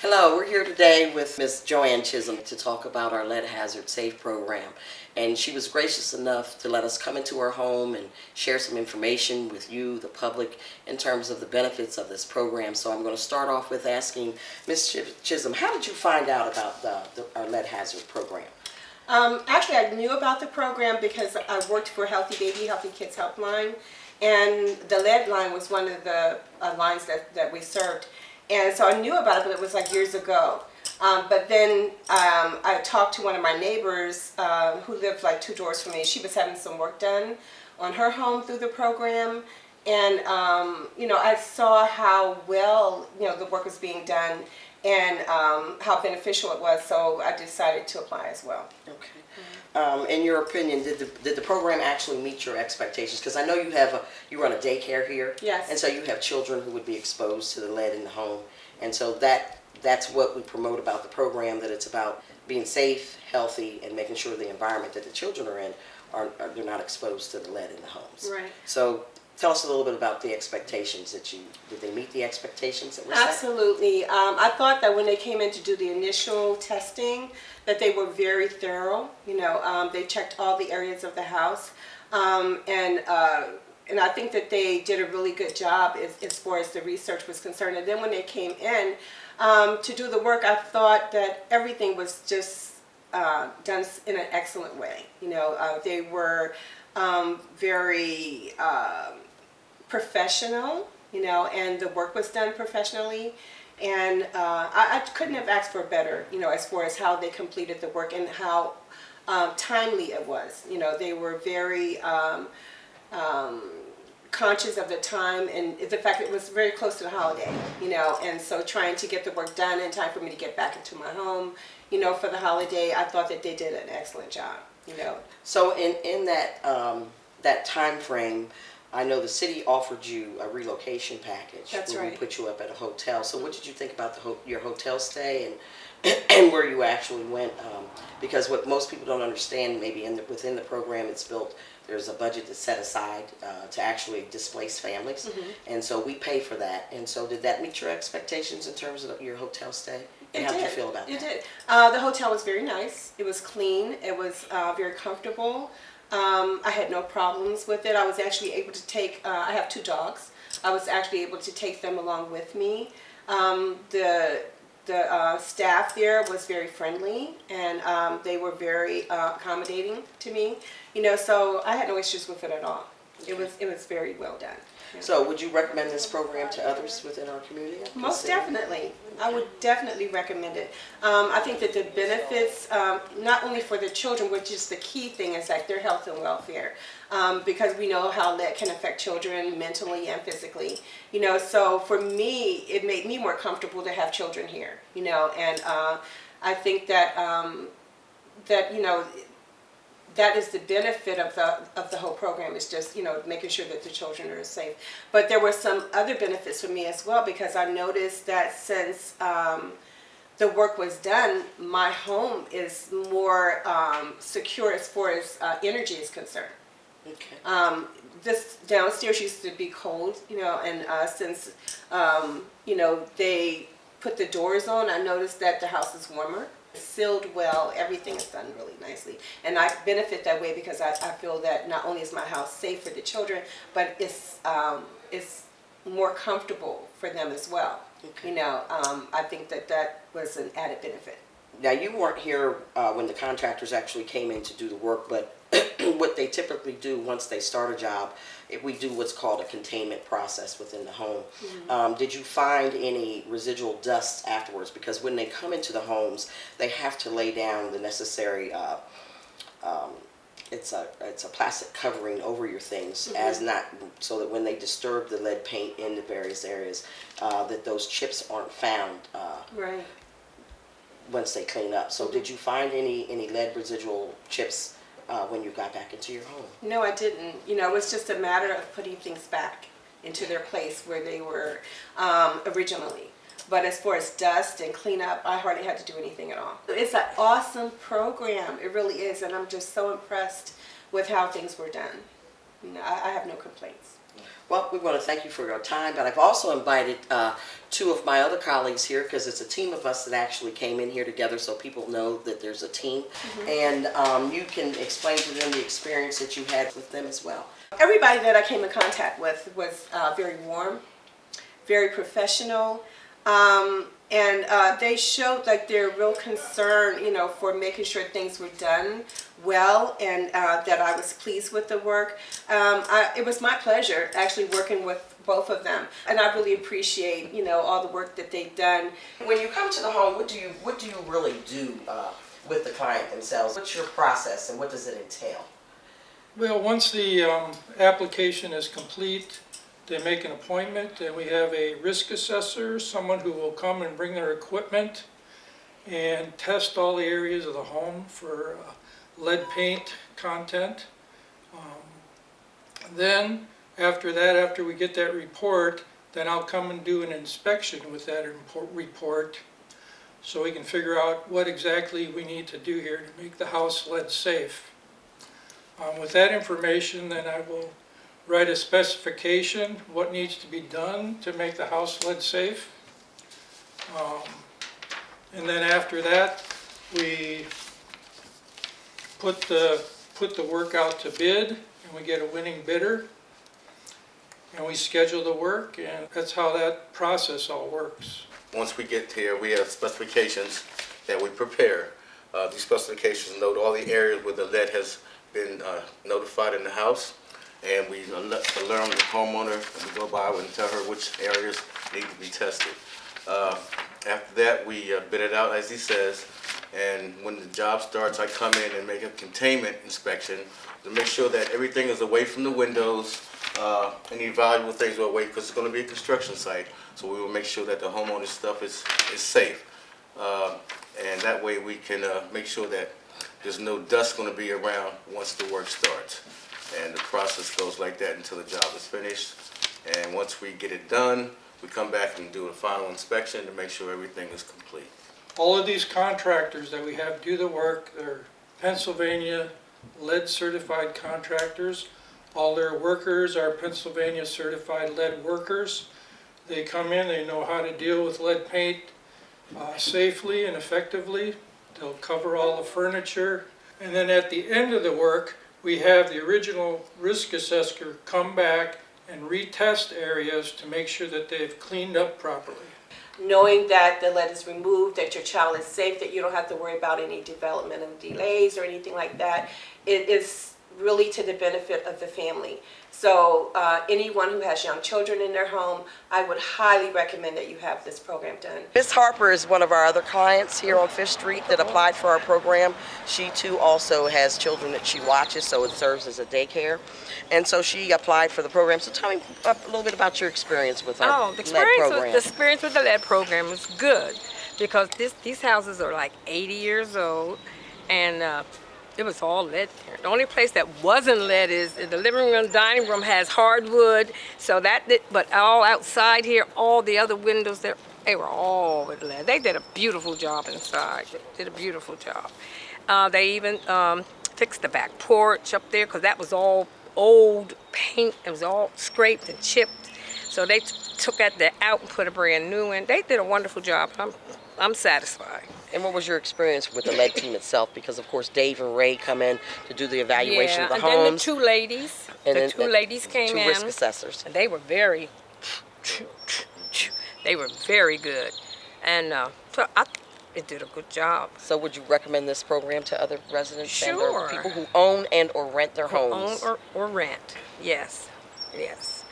Hello, we're here today with Ms. Joanne Chisholm to talk about our Lead Hazard Safe program. And she was gracious enough to let us come into her home and share some information with you, the public, in terms of the benefits of this program. So I'm going to start off with asking Ms. Chisholm, how did you find out about our Lead Hazard program? Actually, I knew about the program because I worked for Healthy Baby, Healthy Kids Helpline, and the lead line was one of the lines that we served. And so I knew about it, but it was like years ago. But then I talked to one of my neighbors who lived like 2 doors from me. She was having some work done on her home through the program. And, I saw how well, the work was being done and how beneficial it was. So I decided to apply as well. Okay. In your opinion, did the program actually meet your expectations? Because I know you run a daycare here. Yes. And so you have children who would be exposed to the lead in the home. And so that's what we promote about the program, that it's about being safe, healthy, and making sure the environment that the children are in they're not exposed to the lead in the homes. Right. So tell us a little bit about the expectations did they meet the expectations that were set? Absolutely. I thought that when they came in to do the initial testing, that they were very thorough. They checked all the areas of the house, and I think that they did a really good job as far as the research was concerned. And then when they came in to do the work, I thought that everything was just done in an excellent way. They were very professional, and the work was done professionally. And I couldn't have asked for better, as far as how they completed the work and how timely it was. They were very conscious of the time and the fact that it was very close to the holiday, and so trying to get the work done in time for me to get back into my home, for the holiday. I thought that they did an excellent job, So in that time frame, I know the city offered you a relocation package. That's where right. we put you up at a hotel. So what did you think about your hotel stay and where you actually went? Because what most people don't understand, maybe within the program, it's built. There's a budget that's set aside to actually displace families, and so we pay for that. And so, did that meet your expectations in terms of your hotel stay? And how did you feel about that? It did. The hotel was very nice. It was clean. It was very comfortable. I had no problems with it. I was actually able to take, I have 2 dogs. I was actually able to take them along with me. The staff there was very friendly, and they were very accommodating to me. So I had no issues with it at all. Okay. It was very well done. Yeah. So, would you recommend this program to others within our community? Most definitely. I would definitely recommend it. I think that the benefits, not only for the children, which is the key thing, is like their health and welfare, because we know how lead can affect children mentally and physically. So for me, it made me more comfortable to have children here. And I think that that is the benefit of the whole program, is just making sure that the children are safe. But there were some other benefits for me as well, because I noticed that since the work was done, my home is more secure as far as energy is concerned. Okay. This downstairs used to be cold, and since they put the doors on, I noticed that the house is warmer. Sealed well, everything is done really nicely, and I benefit that way because I feel that not only is my house safe for the children, but it's more comfortable for them as well. Okay. I think that was an added benefit. Now, you weren't here when the contractors actually came in to do the work, but what they typically do once they start a job, we do what's called a containment process within the home. Mm-hmm. Did you find any residual dust afterwards? Because when they come into the homes, they have to lay down the necessary, it's a plastic covering over your things, Mm-hmm. so that when they disturb the lead paint in the various areas, that those chips aren't found. Right. Once they clean up. So Mm-hmm. did you find any lead residual chips when you got back into your home? No, I didn't. It was just a matter of putting things back into their place where they were originally. But as far as dust and cleanup, I hardly had to do anything at all. It's an awesome program. It really is, and I'm just so impressed with how things were done. I have no complaints. Well, we want to thank you for your time, but I've also invited two of my other colleagues here because it's a team of us that actually came in here together so people know that there's a team. And you can explain to them the experience that you had with them as well. Everybody that I came in contact with was very warm, very professional, and they showed like their real concern, you know, for making sure things were done well, and that I was pleased with the work. It was my pleasure actually working with both of them, and I really appreciate, you know, all the work that they've done. When you come to the home, what do you really do with the client themselves? What's your process and what does it entail? Well, once the application is complete, they make an appointment, and we have a risk assessor, someone who will come and bring their equipment and test all the areas of the home for lead paint content. Then, after that, after we get that report, then I'll come and do an inspection with that report so we can figure out what exactly we need to do here to make the house lead safe. With that information, then I will write a specification, what needs to be done to make the house lead safe. And then after that, we put the work out to bid, and we get a winning bidder, and we schedule the work, and that's how that process all works. Once we get here, we have specifications that we prepare. These specifications note all the areas where the lead has been notified in the house, and we alert the homeowner, and we go by and tell her which areas need to be tested. After that, we bid it out, as he says, and when the job starts, I come in and make a containment inspection to make sure that everything is away from the windows, any valuable things are away, because it's going to be a construction site, so we will make sure that the homeowner's stuff is safe. And that way we can make sure that there's no dust going to be around once the work starts. And the process goes like that until the job is finished. And once we get it done, we come back and do a final inspection to make sure everything is complete. All of these contractors that we have do the work, they're Pennsylvania lead certified contractors. All their workers are Pennsylvania certified lead workers. They come in, they know how to deal with lead paint safely and effectively. They'll cover all the furniture. And then at the end of the work, we have the original risk assessor come back and retest areas to make sure that they've cleaned up properly. Knowing that the lead is removed, that your child is safe, that you don't have to worry about any development and delays or anything like that, it is really to the benefit of the family. So anyone who has young children in their home, I would highly recommend that you have this program done. Miss Harper is one of our other clients here on Fifth Street that applied for our program. She too also has children that she watches, so it serves as a daycare. And so she applied for the program. So tell me a little bit about your experience with our lead program. The experience with the lead program was good because these houses are like 80 years old, and it was all lead here. The only place that wasn't lead is the living room, dining room has hardwood, so but all outside here, all the other windows there, they were all with lead. They did a beautiful job inside. They did a beautiful job. They even fixed the back porch up there because that was all old paint. It was all scraped and chipped. So they took that out and put a brand new in. They did a wonderful job. I'm satisfied. And what was your experience with the lead team itself? Because of course Dave and Ray come in to do the evaluation of the homes. And then the two ladies came in. Two risk assessors. And they were very good. And so it did a good job. So would you recommend this program to other residents? Sure. And people who own and or rent their homes? Own or rent, yes, yes.